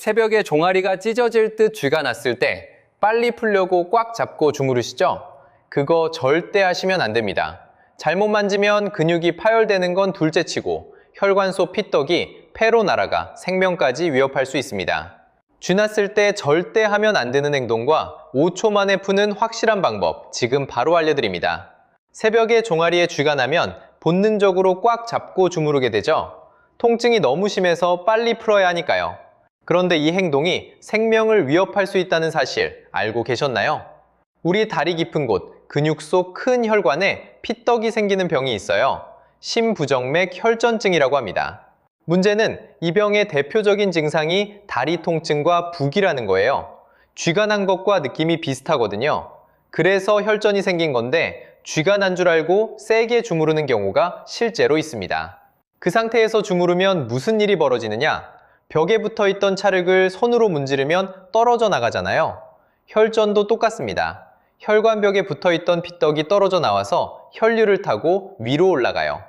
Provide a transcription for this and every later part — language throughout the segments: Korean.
새벽에 종아리가 찢어질 듯 쥐가 났을 때 빨리 풀려고 꽉 잡고 주무르시죠? 그거 절대 하시면 안 됩니다. 잘못 만지면 근육이 파열되는 건 둘째치고 혈관 속 피떡이 폐로 날아가 생명까지 위협할 수 있습니다. 쥐 났을 때 절대 하면 안 되는 행동과 5초 만에 푸는 확실한 방법 지금 바로 알려드립니다. 새벽에 종아리에 쥐가 나면 본능적으로 꽉 잡고 주무르게 되죠. 통증이 너무 심해서 빨리 풀어야 하니까요. 그런데 이 행동이 생명을 위협할 수 있다는 사실 알고 계셨나요? 우리 다리 깊은 곳, 근육 속 큰 혈관에 피떡이 생기는 병이 있어요. 심부정맥 혈전증이라고 합니다. 문제는 이 병의 대표적인 증상이 다리 통증과 부기라는 거예요. 쥐가 난 것과 느낌이 비슷하거든요. 그래서 혈전이 생긴 건데 쥐가 난 줄 알고 세게 주무르는 경우가 실제로 있습니다. 그 상태에서 주무르면 무슨 일이 벌어지느냐? 벽에 붙어 있던 찰흙을 손으로 문지르면 떨어져 나가잖아요. 혈전도 똑같습니다. 혈관벽에 붙어 있던 피떡이 떨어져 나와서 혈류를 타고 위로 올라가요.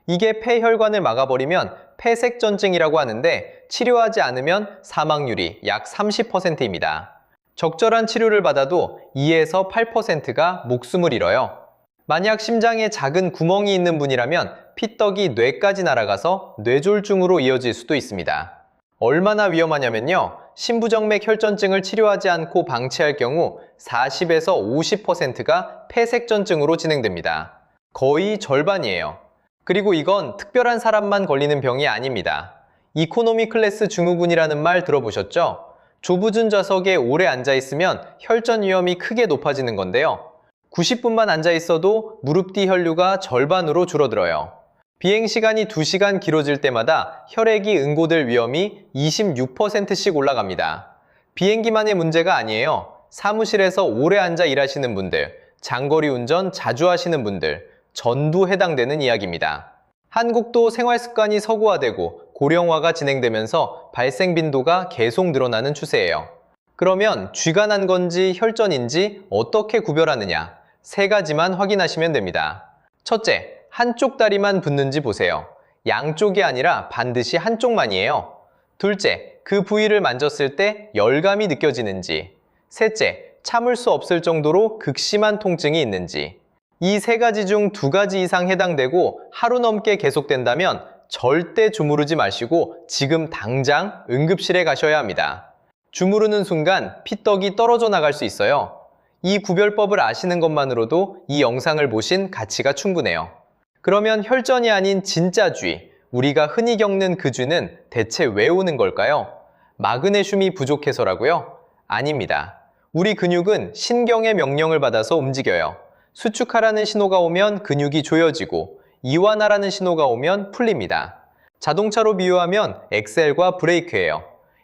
이게 폐혈관을 막아버리면 폐색전증이라고 하는데 치료하지 않으면 사망률이 약 30%입니다. 적절한 치료를 받아도 2에서 8%가 목숨을 잃어요. 만약 심장에 작은 구멍이 있는 분이라면 피떡이 뇌까지 날아가서 뇌졸중으로 이어질 수도 있습니다. 얼마나 위험하냐면요. 심부정맥 혈전증을 치료하지 않고 방치할 경우 40에서 50%가 폐색전증으로 진행됩니다. 거의 절반이에요. 그리고 이건 특별한 사람만 걸리는 병이 아닙니다. 이코노미 클래스 증후군이라는 말 들어보셨죠? 좁은 좌석에 오래 앉아있으면 혈전 위험이 크게 높아지는 건데요. 90분만 앉아있어도 무릎 뒤 혈류가 절반으로 줄어들어요. 비행시간이 2시간 길어질 때마다 혈액이 응고될 위험이 26%씩 올라갑니다. 비행기만의 문제가 아니에요. 사무실에서 오래 앉아 일하시는 분들, 장거리 운전 자주 하시는 분들, 전부 해당되는 이야기입니다. 한국도 생활 습관이 서구화되고 고령화가 진행되면서 발생 빈도가 계속 늘어나는 추세예요. 그러면 쥐가 난 건지 혈전인지 어떻게 구별하느냐? 3가지만 확인하시면 됩니다. 첫째, 한쪽 다리만 붓는지 보세요. 양쪽이 아니라 반드시 한쪽만이에요. 둘째, 그 부위를 만졌을 때 열감이 느껴지는지. 셋째, 참을 수 없을 정도로 극심한 통증이 있는지. 이 3가지 중 2가지 이상 해당되고 하루 넘게 계속된다면 절대 주무르지 마시고 지금 당장 응급실에 가셔야 합니다. 주무르는 순간 피떡이 떨어져 나갈 수 있어요. 이 구별법을 아시는 것만으로도 이 영상을 보신 가치가 충분해요. 그러면 혈전이 아닌 진짜 쥐, 우리가 흔히 겪는 그 쥐는 대체 왜 오는 걸까요? 마그네슘이 부족해서라고요? 아닙니다. 우리 근육은 신경의 명령을 받아서 움직여요. 수축하라는 신호가 오면 근육이 조여지고 이완하라는 신호가 오면 풀립니다. 자동차로 비유하면 엑셀과 브레이크예요.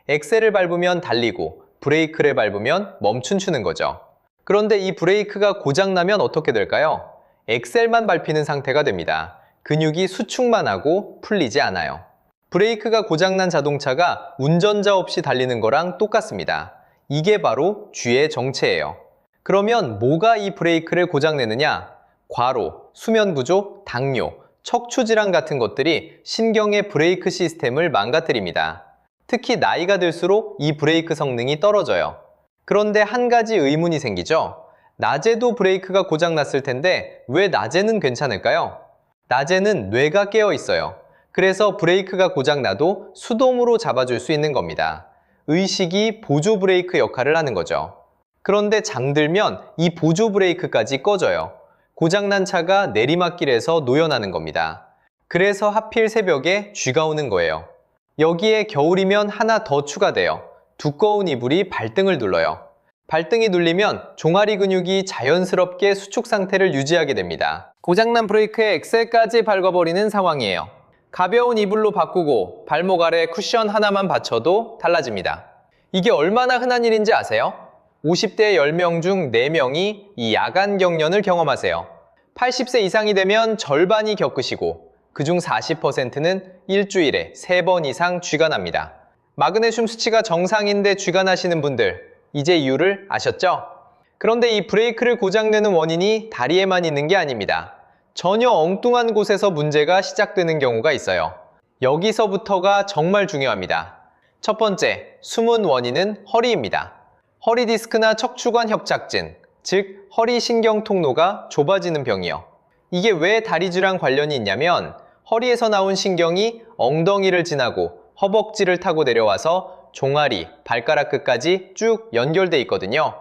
엑셀을 밟으면 달리고 브레이크를 밟으면 멈춘추는 거죠. 그런데 이 브레이크가 고장나면 어떻게 될까요? 엑셀만 밟히는 상태가 됩니다. 근육이 수축만 하고 풀리지 않아요. 브레이크가 고장난 자동차가 운전자 없이 달리는 거랑 똑같습니다. 이게 바로 쥐의 정체예요. 그러면 뭐가 이 브레이크를 고장내느냐? 과로, 수면 부족, 당뇨, 척추질환 같은 것들이 신경의 브레이크 시스템을 망가뜨립니다. 특히 나이가 들수록 이 브레이크 성능이 떨어져요. 그런데 한 가지 의문이 생기죠? 낮에도 브레이크가 고장났을 텐데 왜 낮에는 괜찮을까요? 낮에는 뇌가 깨어 있어요. 그래서 브레이크가 고장나도 수동으로 잡아줄 수 있는 겁니다. 의식이 보조 브레이크 역할을 하는 거죠. 그런데 잠들면 이 보조 브레이크까지 꺼져요. 고장난 차가 내리막길에서 노연하는 겁니다. 그래서 하필 새벽에 쥐가 오는 거예요. 여기에 겨울이면 하나 더 추가돼요. 두꺼운 이불이 발등을 눌러요. 발등이 눌리면 종아리 근육이 자연스럽게 수축 상태를 유지하게 됩니다. 고장난 브레이크에 엑셀까지 밟아버리는 상황이에요. 가벼운 이불로 바꾸고 발목 아래 쿠션 하나만 받쳐도 달라집니다. 이게 얼마나 흔한 일인지 아세요? 50대 10명 중 4명이 이 야간 경련을 경험하세요. 80세 이상이 되면 절반이 겪으시고 그중 40%는 일주일에 3번 이상 쥐가 납니다. 마그네슘 수치가 정상인데 쥐가 나시는 분들, 이제 이유를 아셨죠? 그런데 이 브레이크를 고장내는 원인이 다리에만 있는 게 아닙니다. 전혀 엉뚱한 곳에서 문제가 시작되는 경우가 있어요. 여기서부터가 정말 중요합니다. 첫 번째, 숨은 원인은 허리입니다. 허리 디스크나 척추관 협착증, 즉 허리 신경 통로가 좁아지는 병이요. 이게 왜 다리주랑 관련이 있냐면 허리에서 나온 신경이 엉덩이를 지나고 허벅지를 타고 내려와서 종아리, 발가락 끝까지 쭉 연결돼 있거든요.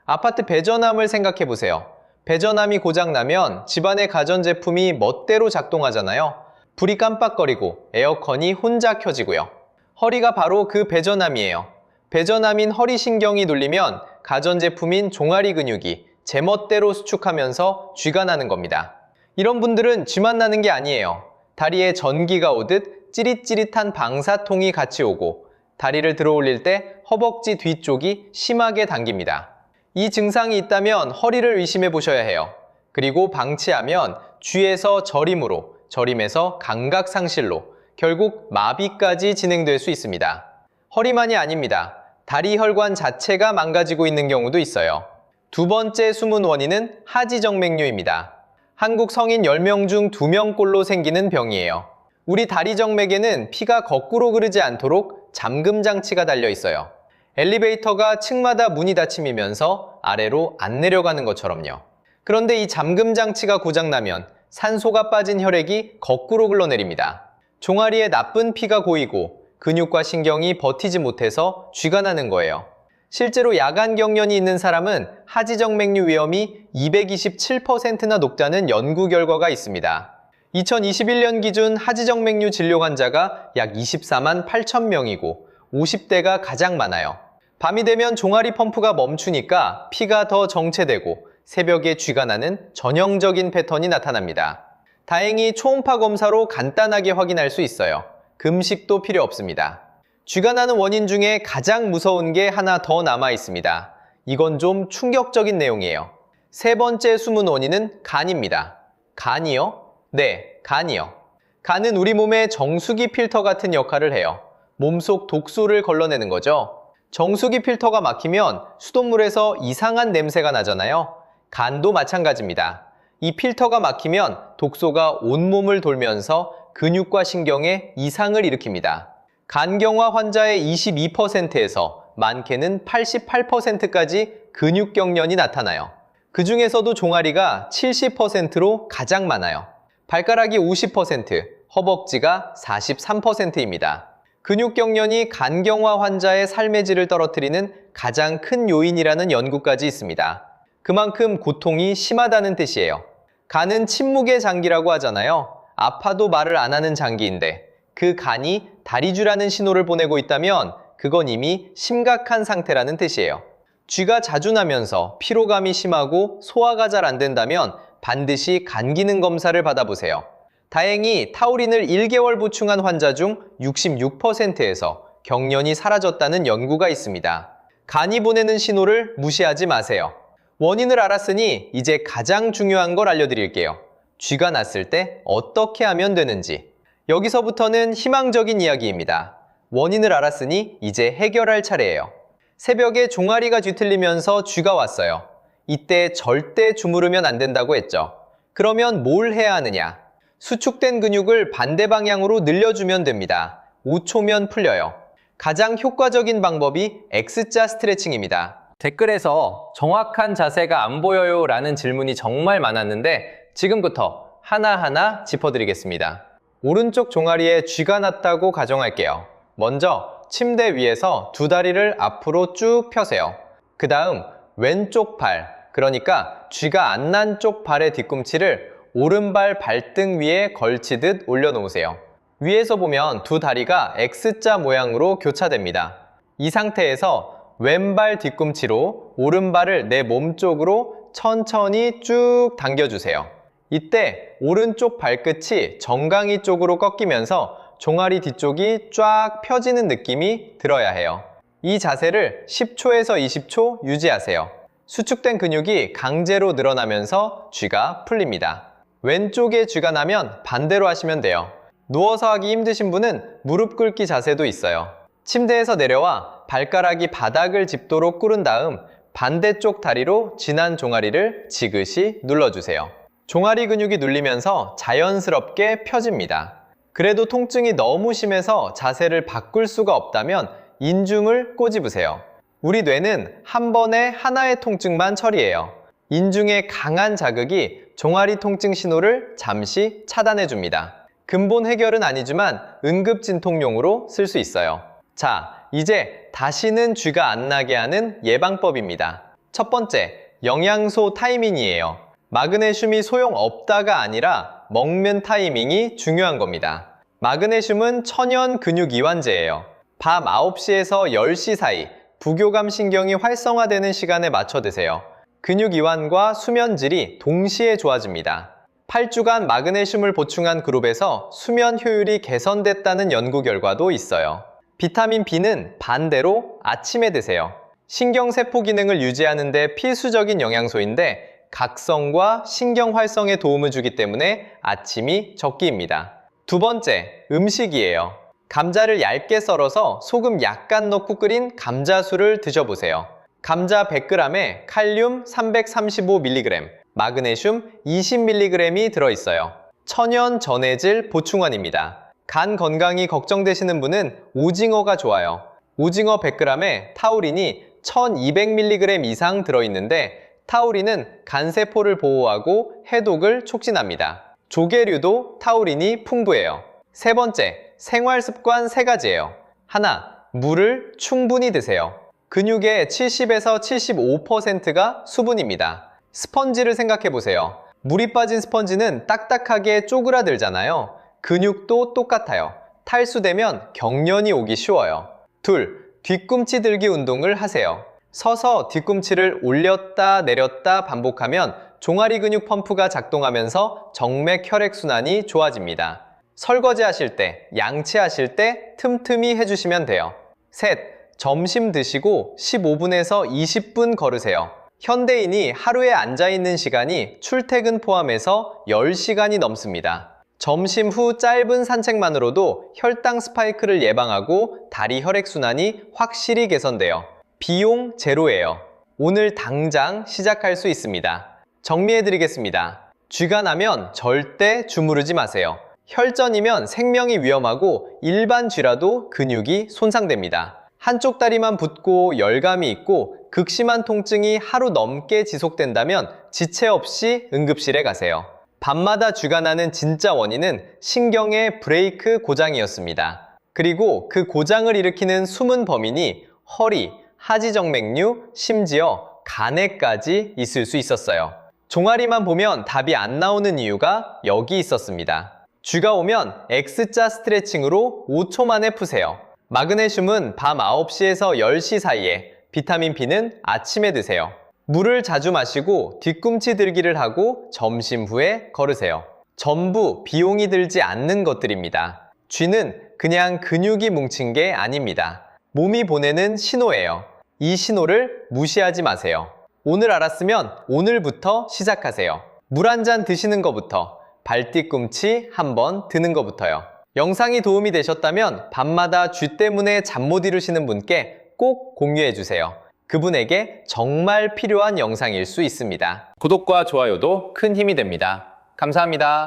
아파트 배전함을 생각해 보세요. 배전함이 고장나면 집안의 가전제품이 멋대로 작동하잖아요. 불이 깜빡거리고 에어컨이 혼자 켜지고요. 허리가 바로 그 배전함이에요. 배전함인 허리신경이 눌리면 가전제품인 종아리 근육이 제멋대로 수축하면서 쥐가 나는 겁니다. 이런 분들은 쥐만 나는 게 아니에요. 다리에 전기가 오듯 찌릿찌릿한 방사통이 같이 오고 다리를 들어 올릴 때 허벅지 뒤쪽이 심하게 당깁니다. 이 증상이 있다면 허리를 의심해 보셔야 해요. 그리고 방치하면 쥐에서 저림으로, 저림에서 감각상실로, 결국 마비까지 진행될 수 있습니다. 허리만이 아닙니다. 다리 혈관 자체가 망가지고 있는 경우도 있어요. 두 번째 숨은 원인은 하지정맥류입니다. 한국 성인 10명 중 2명꼴로 생기는 병이에요. 우리 다리 정맥에는 피가 거꾸로 흐르지 않도록 잠금 장치가 달려 있어요. 엘리베이터가 층마다 문이 닫히면서 아래로 안 내려가는 것처럼요. 그런데 이 잠금 장치가 고장나면 산소가 빠진 혈액이 거꾸로 흘러내립니다. 종아리에 나쁜 피가 고이고 근육과 신경이 버티지 못해서 쥐가 나는 거예요. 실제로 야간 경련이 있는 사람은 하지정맥류 위험이 227%나 높다는 연구 결과가 있습니다. 2021년 기준 하지정맥류 진료 환자가 약 24만 8천 명이고 50대가 가장 많아요. 밤이 되면 종아리 펌프가 멈추니까 피가 더 정체되고 새벽에 쥐가 나는 전형적인 패턴이 나타납니다. 다행히 초음파 검사로 간단하게 확인할 수 있어요. 금식도 필요 없습니다. 쥐가 나는 원인 중에 가장 무서운 게 하나 더 남아 있습니다. 이건 좀 충격적인 내용이에요. 세 번째 숨은 원인은 간입니다. 간이요? 네, 간이요. 간은 우리 몸의 정수기 필터 같은 역할을 해요. 몸속 독소를 걸러내는 거죠. 정수기 필터가 막히면 수돗물에서 이상한 냄새가 나잖아요. 간도 마찬가지입니다. 이 필터가 막히면 독소가 온몸을 돌면서 근육과 신경에 이상을 일으킵니다. 간경화 환자의 22%에서 많게는 88%까지 근육경련이 나타나요. 그 중에서도 종아리가 70%로 가장 많아요. 발가락이 50%, 허벅지가 43%입니다. 근육경련이 간경화 환자의 삶의 질을 떨어뜨리는 가장 큰 요인이라는 연구까지 있습니다. 그만큼 고통이 심하다는 뜻이에요. 간은 침묵의 장기라고 하잖아요. 아파도 말을 안 하는 장기인데 그 간이 다리주라는 신호를 보내고 있다면 그건 이미 심각한 상태라는 뜻이에요. 쥐가 자주 나면서 피로감이 심하고 소화가 잘 안 된다면 반드시 간 기능 검사를 받아보세요. 다행히 타우린을 1개월 보충한 환자 중 66%에서 경련이 사라졌다는 연구가 있습니다. 간이 보내는 신호를 무시하지 마세요. 원인을 알았으니 이제 가장 중요한 걸 알려드릴게요. 쥐가 났을 때 어떻게 하면 되는지. 여기서부터는 희망적인 이야기입니다. 원인을 알았으니 이제 해결할 차례예요. 새벽에 종아리가 뒤틀리면서 쥐가 왔어요. 이때 절대 주무르면 안 된다고 했죠. 그러면 뭘 해야 하느냐? 수축된 근육을 반대 방향으로 늘려주면 됩니다. 5초면 풀려요. 가장 효과적인 방법이 X자 스트레칭입니다. 댓글에서 정확한 자세가 안 보여요 라는 질문이 정말 많았는데 지금부터 하나하나 짚어드리겠습니다. 오른쪽 종아리에 쥐가 났다고 가정할게요. 먼저 침대 위에서 두 다리를 앞으로 쭉 펴세요. 그 다음 왼쪽 팔, 그러니까 쥐가 안 난 쪽 발의 뒤꿈치를 오른발 발등 위에 걸치듯 올려놓으세요. 위에서 보면 두 다리가 X자 모양으로 교차됩니다. 이 상태에서 왼발 뒤꿈치로 오른발을 내 몸쪽으로 천천히 쭉 당겨주세요. 이때 오른쪽 발끝이 정강이 쪽으로 꺾이면서 종아리 뒤쪽이 쫙 펴지는 느낌이 들어야 해요. 이 자세를 10초에서 20초 유지하세요. 수축된 근육이 강제로 늘어나면서 쥐가 풀립니다. 왼쪽에 쥐가 나면 반대로 하시면 돼요. 누워서 하기 힘드신 분은 무릎 꿇기 자세도 있어요. 침대에서 내려와 발가락이 바닥을 짚도록 꿇은 다음 반대쪽 다리로 지난 종아리를 지그시 눌러주세요. 종아리 근육이 눌리면서 자연스럽게 펴집니다. 그래도 통증이 너무 심해서 자세를 바꿀 수가 없다면 인중을 꼬집으세요. 우리 뇌는 한 번에 하나의 통증만 처리해요. 인중의 강한 자극이 종아리 통증 신호를 잠시 차단해줍니다. 근본 해결은 아니지만 응급진통용으로 쓸 수 있어요. 자, 이제 다시는 쥐가 안 나게 하는 예방법입니다. 첫 번째, 영양소 타이밍이에요. 마그네슘이 소용없다가 아니라 먹는 타이밍이 중요한 겁니다. 마그네슘은 천연 근육 이완제예요. 밤 9시에서 10시 사이 부교감 신경이 활성화되는 시간에 맞춰 드세요. 근육 이완과 수면 질이 동시에 좋아집니다. 8주간 마그네슘을 보충한 그룹에서 수면 효율이 개선됐다는 연구 결과도 있어요. 비타민 B는 반대로 아침에 드세요. 신경세포 기능을 유지하는 데 필수적인 영양소인데 각성과 신경 활성에 도움을 주기 때문에 아침이 적기입니다. 두 번째, 음식이에요. 감자를 얇게 썰어서 소금 약간 넣고 끓인 감자술을 드셔보세요. 감자 100g에 칼륨 335mg, 마그네슘 20mg이 들어있어요. 천연 전해질 보충원입니다. 간 건강이 걱정되시는 분은 오징어가 좋아요. 오징어 100g에 타우린이 1200mg 이상 들어있는데 타우린은 간세포를 보호하고 해독을 촉진합니다. 조개류도 타우린이 풍부해요. 세 번째, 생활습관 3가지예요. 하나, 물을 충분히 드세요. 근육의 70에서 75%가 수분입니다. 스펀지를 생각해 보세요. 물이 빠진 스펀지는 딱딱하게 쪼그라들잖아요. 근육도 똑같아요. 탈수되면 경련이 오기 쉬워요. 둘, 뒤꿈치 들기 운동을 하세요. 서서 뒤꿈치를 올렸다 내렸다 반복하면 종아리 근육 펌프가 작동하면서 정맥 혈액순환이 좋아집니다. 설거지 하실 때, 양치하실 때 틈틈이 해주시면 돼요. 셋, 점심 드시고 15분에서 20분 걸으세요. 현대인이 하루에 앉아있는 시간이 출퇴근 포함해서 10시간이 넘습니다. 점심 후 짧은 산책만으로도 혈당 스파이크를 예방하고 다리 혈액순환이 확실히 개선돼요. 비용 제로예요. 오늘 당장 시작할 수 있습니다. 정리해드리겠습니다. 쥐가 나면 절대 주무르지 마세요. 혈전이면 생명이 위험하고 일반 쥐라도 근육이 손상됩니다. 한쪽 다리만 붓고 열감이 있고 극심한 통증이 하루 넘게 지속된다면 지체 없이 응급실에 가세요. 밤마다 쥐가 나는 진짜 원인은 신경의 브레이크 고장이었습니다. 그리고 그 고장을 일으키는 숨은 범인이 허리, 하지정맥류, 심지어 간에까지 있을 수 있었어요. 종아리만 보면 답이 안 나오는 이유가 여기 있었습니다. 쥐가 오면 X자 스트레칭으로 5초 만에 푸세요. 마그네슘은 밤 9시에서 10시 사이에, 비타민 B는 아침에 드세요. 물을 자주 마시고 뒤꿈치 들기를 하고 점심 후에 걸으세요. 전부 비용이 들지 않는 것들입니다. 쥐는 그냥 근육이 뭉친 게 아닙니다. 몸이 보내는 신호예요. 이 신호를 무시하지 마세요. 오늘 알았으면 오늘부터 시작하세요. 물 한 잔 드시는 것부터, 발뒤꿈치 한번 드는 것부터요. 영상이 도움이 되셨다면 밤마다 쥐 때문에 잠 못 이루시는 분께 꼭 공유해주세요. 그분에게 정말 필요한 영상일 수 있습니다. 구독과 좋아요도 큰 힘이 됩니다. 감사합니다.